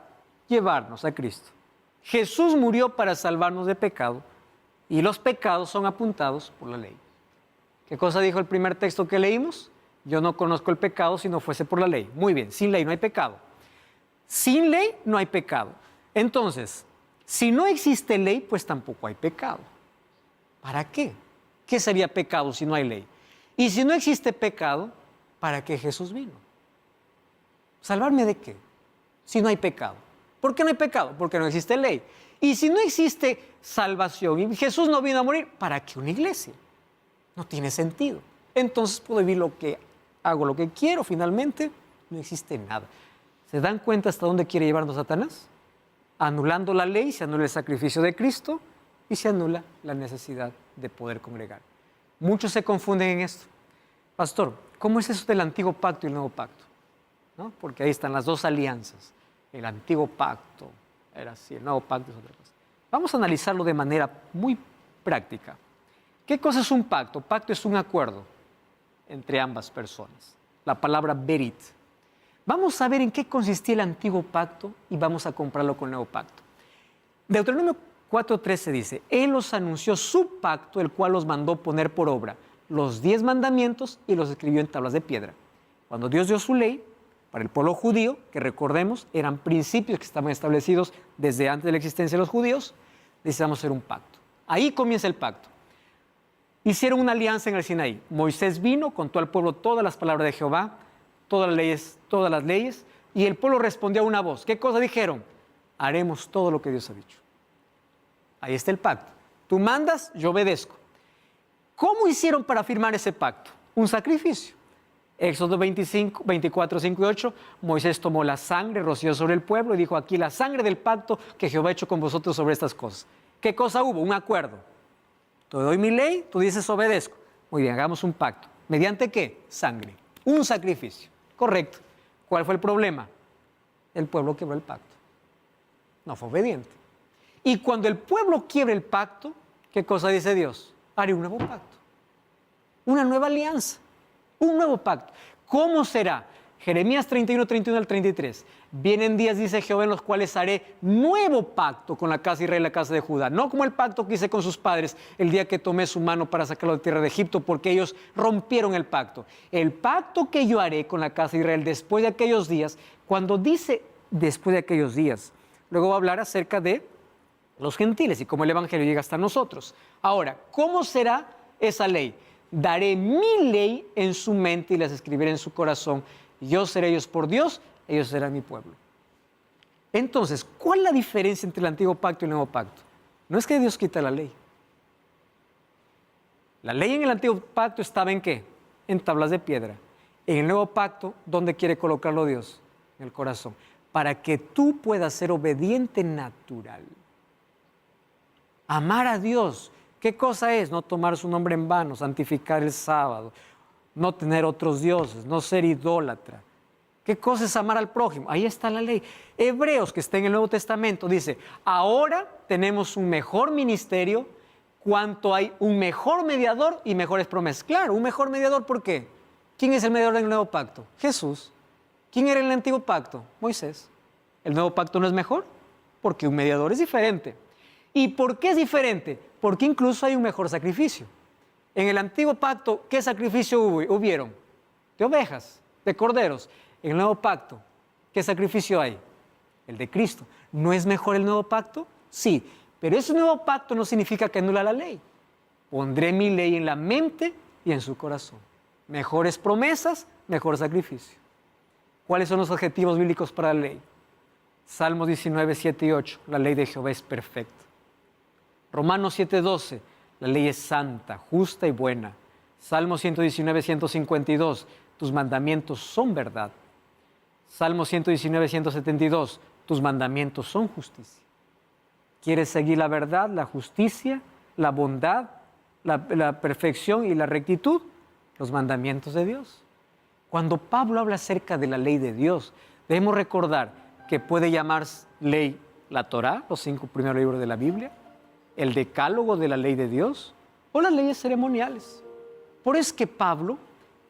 llevarnos a Cristo. Jesús murió para salvarnos de pecado y los pecados son apuntados por la ley. ¿Qué cosa dijo el primer texto que leímos? Yo no conozco el pecado si no fuese por la ley. Muy bien, sin ley no hay pecado. Sin ley no hay pecado. Entonces, si no existe ley, pues tampoco hay pecado. ¿Para qué? ¿Qué sería pecado si no hay ley? Y si no existe pecado, ¿para qué Jesús vino? ¿Salvarme de qué? Si no hay pecado. ¿Por qué no hay pecado? Porque no existe ley. Y si no existe salvación y Jesús no vino a morir, ¿para qué una iglesia? No tiene sentido. Entonces puedo vivir hago lo que quiero, finalmente no existe nada. ¿Se dan cuenta hasta dónde quiere llevarnos Satanás? Anulando la ley, se anula el sacrificio de Cristo y se anula la necesidad de poder congregar. Muchos se confunden en esto. Pastor, ¿cómo es eso del antiguo pacto y el nuevo pacto? ¿No? Porque ahí están las dos alianzas. El antiguo pacto era así, el nuevo pacto es otra cosa. Vamos a analizarlo de manera muy práctica. ¿Qué cosa es un pacto? Pacto es un acuerdo entre ambas personas. La palabra berit. Vamos a ver en qué consistía el antiguo pacto y vamos a compararlo con el nuevo pacto. Deuteronomio 4:13 dice, Él os anunció su pacto, el cual os mandó poner por obra los 10 mandamientos y los escribió en tablas de piedra. Cuando Dios dio su ley, para el pueblo judío, que recordemos, eran principios que estaban establecidos desde antes de la existencia de los judíos, decidimos hacer un pacto. Ahí comienza el pacto. Hicieron una alianza en el Sinaí. Moisés vino, contó al pueblo todas las palabras de Jehová, todas las leyes, y el pueblo respondió a una voz. ¿Qué cosa dijeron? Haremos todo lo que Dios ha dicho. Ahí está el pacto. Tú mandas, yo obedezco. ¿Cómo hicieron para firmar ese pacto? Un sacrificio. Éxodo 24, 5 y 8, Moisés tomó la sangre, roció sobre el pueblo y dijo, aquí la sangre del pacto que Jehová ha hecho con vosotros sobre estas cosas. ¿Qué cosa hubo? Un acuerdo. Te doy mi ley, tú dices obedezco. Muy bien, hagamos un pacto. ¿Mediante qué? Sangre. Un sacrificio. Correcto. ¿Cuál fue el problema? El pueblo quebró el pacto. No fue obediente. Y cuando el pueblo quiebra el pacto, ¿qué cosa dice Dios? Haré un nuevo pacto. Una nueva alianza. Un nuevo pacto. ¿Cómo será? Jeremías 31, 31 al 33. Vienen días, dice Jehová, en los cuales haré nuevo pacto con la casa de Israel y la casa de Judá. No como el pacto que hice con sus padres el día que tomé su mano para sacarlo de tierra de Egipto, porque ellos rompieron el pacto. El pacto que yo haré con la casa de Israel después de aquellos días, cuando dice después de aquellos días, luego va a hablar acerca de los gentiles y cómo el evangelio llega hasta nosotros. Ahora, ¿cómo será esa ley? Daré mi ley en su mente y las escribiré en su corazón. Yo seré ellos por Dios, ellos serán mi pueblo. Entonces, ¿cuál es la diferencia entre el antiguo pacto y el nuevo pacto? No es que Dios quita la ley. La ley en el antiguo pacto estaba ¿en qué? En tablas de piedra. En el nuevo pacto, ¿dónde quiere colocarlo Dios? En el corazón. Para que tú puedas ser obediente natural. Amar a Dios. ¿Qué cosa es? No tomar su nombre en vano, santificar el sábado, no tener otros dioses, no ser idólatra. ¿Qué cosa es amar al prójimo? Ahí está la ley. Hebreos, que está en el Nuevo Testamento, dice, ahora tenemos un mejor ministerio cuanto hay un mejor mediador y mejores promesas. Claro, un mejor mediador, ¿por qué? ¿Quién es el mediador del Nuevo Pacto? Jesús. ¿Quién era en el Antiguo Pacto? Moisés. ¿El Nuevo Pacto no es mejor? Porque un mediador es diferente. ¿Y por qué es diferente? Porque incluso hay un mejor sacrificio. En el Antiguo Pacto, ¿qué sacrificio hubieron? De ovejas, de corderos. En el Nuevo Pacto, ¿qué sacrificio hay? El de Cristo. ¿No es mejor el Nuevo Pacto? Sí, pero ese Nuevo Pacto no significa que anula la ley. Pondré mi ley en la mente y en su corazón. Mejores promesas, mejor sacrificio. ¿Cuáles son los objetivos bíblicos para la ley? Salmos 19, 7 y 8. La ley de Jehová es perfecta. Romanos 7, 12. La ley es santa, justa y buena. Salmos 119, 152. Tus mandamientos son verdad. Salmo 119, 172. Tus mandamientos son justicia. ¿Quieres seguir la verdad, la justicia, la bondad, la perfección y la rectitud? Los mandamientos de Dios. Cuando Pablo habla acerca de la ley de Dios, debemos recordar que puede llamar ley la Torá, los 5 primeros libros de la Biblia, el decálogo de la ley de Dios o las leyes ceremoniales. Por eso es que Pablo,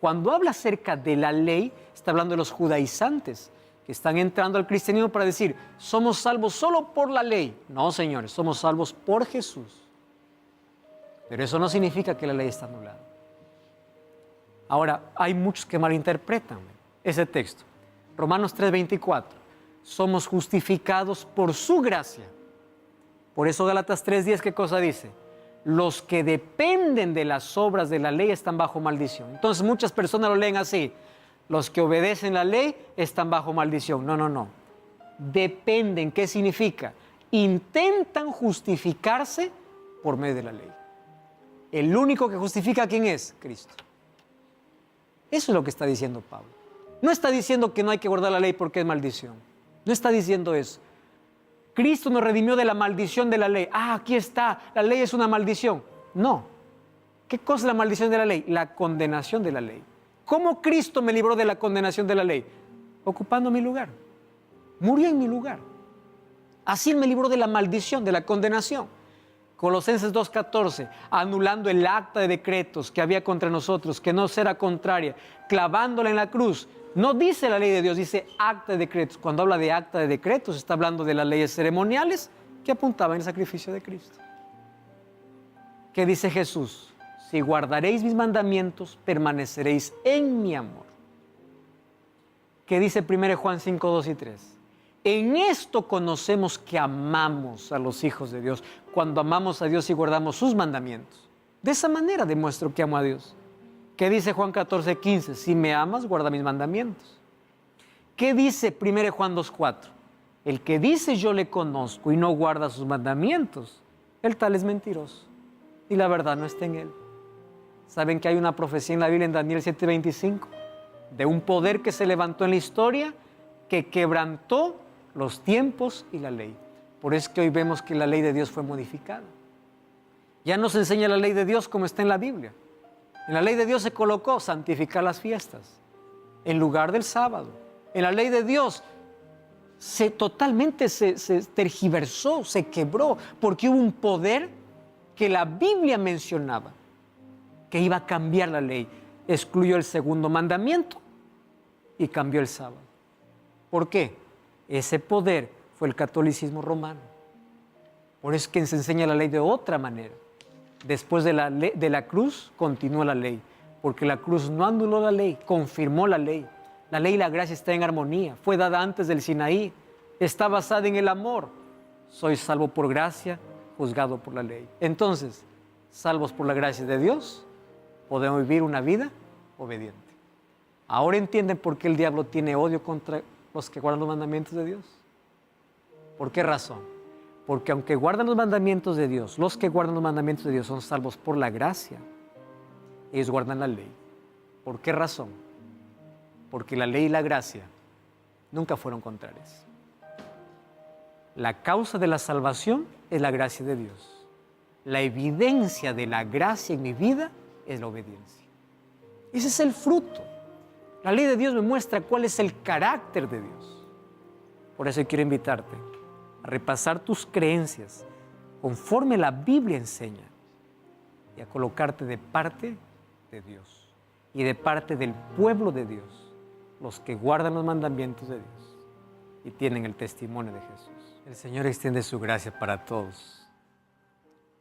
cuando habla acerca de la ley, está hablando de los judaizantes que están entrando al cristianismo para decir, somos salvos solo por la ley. No, señores, somos salvos por Jesús. Pero eso no significa que la ley está anulada. Ahora, hay muchos que malinterpretan ese texto. Romanos 3:24. Somos justificados por su gracia. Por eso Gálatas 3:10, ¿qué cosa dice? Los que dependen de las obras de la ley están bajo maldición. Entonces muchas personas lo leen así. Los que obedecen la ley están bajo maldición. No, no, no. Dependen, ¿qué significa? Intentan justificarse por medio de la ley. El único que justifica, ¿quién es? Cristo. Eso es lo que está diciendo Pablo. No está diciendo que no hay que guardar la ley porque es maldición. No está diciendo eso. Cristo nos redimió de la maldición de la ley. Ah, aquí está, la ley es una maldición. No. ¿Qué cosa es la maldición de la ley? La condenación de la ley. ¿Cómo Cristo me libró de la condenación de la ley? Ocupando mi lugar. Murió en mi lugar. Así me libró de la maldición, de la condenación. Colosenses 2:14, anulando el acta de decretos que había contra nosotros, que no será contraria, clavándola en la cruz. No dice la ley de Dios, dice acta de decretos. Cuando habla de acta de decretos, está hablando de las leyes ceremoniales que apuntaban al sacrificio de Cristo. ¿Qué dice Jesús? Si guardaréis mis mandamientos, permaneceréis en mi amor. ¿Qué dice 1 Juan 5, 2 y 3? En esto conocemos que amamos a los hijos de Dios, cuando amamos a Dios y guardamos sus mandamientos. De esa manera demuestro que amo a Dios. ¿Qué dice Juan 14, 15? Si me amas, guarda mis mandamientos. ¿Qué dice 1 Juan 2, 4? El que dice yo le conozco y no guarda sus mandamientos, el tal es mentiroso y la verdad no está en él. ¿Saben que hay una profecía en la Biblia en Daniel 7:25? De un poder que se levantó en la historia que quebrantó los tiempos y la ley. Por eso es que hoy vemos que la ley de Dios fue modificada. Ya no se enseña la ley de Dios como está en la Biblia. En la ley de Dios se colocó santificar las fiestas en lugar del sábado. En la ley de Dios totalmente se tergiversó, se quebró, porque hubo un poder que la Biblia mencionaba, que iba a cambiar la ley. Excluyó el segundo mandamiento y cambió el sábado. ¿Por qué? Ese poder fue el catolicismo romano. Por eso es que se enseña la ley de otra manera. Después de la cruz continúa la ley, porque la cruz no anuló la ley, confirmó la ley. La ley y la gracia están en armonía, fue dada antes del Sinaí, está basada en el amor. Soy salvo por gracia, juzgado por la ley. Entonces, salvos por la gracia de Dios, podemos vivir una vida obediente. Ahora entienden por qué el diablo tiene odio contra los que guardan los mandamientos de Dios. ¿Por qué razón? Porque aunque guardan los mandamientos de Dios, los que guardan los mandamientos de Dios son salvos por la gracia. Ellos guardan la ley. ¿Por qué razón? porque la ley y la gracia nunca fueron contrarias. La causa de la salvación es la gracia de Dios. La evidencia de la gracia en mi vida es la obediencia. Ese es el fruto. La ley de Dios me muestra cuál es el carácter de Dios. Por eso quiero invitarte a repasar tus creencias conforme la Biblia enseña y a colocarte de parte de Dios y de parte del pueblo de Dios, los que guardan los mandamientos de Dios y tienen el testimonio de Jesús. El Señor extiende su gracia para todos.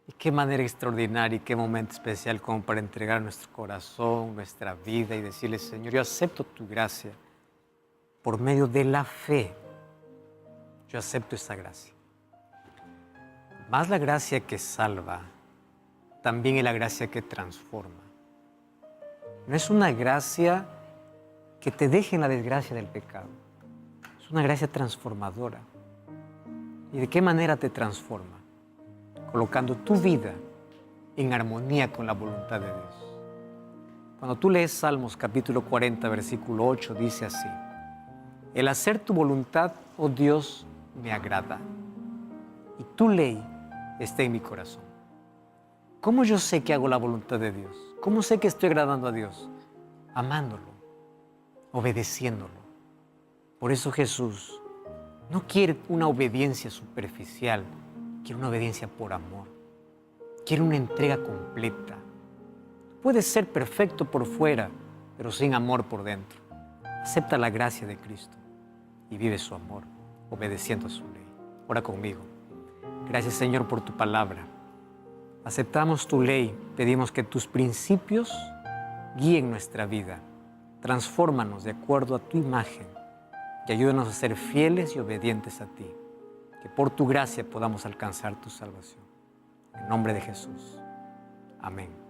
Y qué manera extraordinaria y qué momento especial como para entregar nuestro corazón, nuestra vida y decirle, Señor, yo acepto tu gracia por medio de la fe. Yo acepto esta gracia. Más la gracia que salva, también es la gracia que transforma. No es una gracia que te deje en la desgracia del pecado. Es una gracia transformadora. ¿Y de qué manera te transforma? Colocando tu vida en armonía con la voluntad de Dios. Cuando tú lees Salmos capítulo 40, versículo 8, dice así: el hacer tu voluntad, oh Dios, me agrada, y tu ley está en mi corazón. ¿Cómo yo sé que hago la voluntad de Dios? ¿Cómo sé que estoy agradando a Dios? Amándolo, obedeciéndolo. Por eso Jesús no quiere una obediencia superficial, quiere una obediencia por amor. Quiere una entrega completa. Puedes ser perfecto por fuera, pero sin amor por dentro. Acepta la gracia de Cristo y vive su amor, obedeciendo a su ley. Ora conmigo. Gracias, Señor, por tu palabra. Aceptamos tu ley, pedimos que tus principios guíen nuestra vida. Transfórmanos de acuerdo a tu imagen y ayúdanos a ser fieles y obedientes a ti. Que por tu gracia podamos alcanzar tu salvación. En nombre de Jesús. Amén.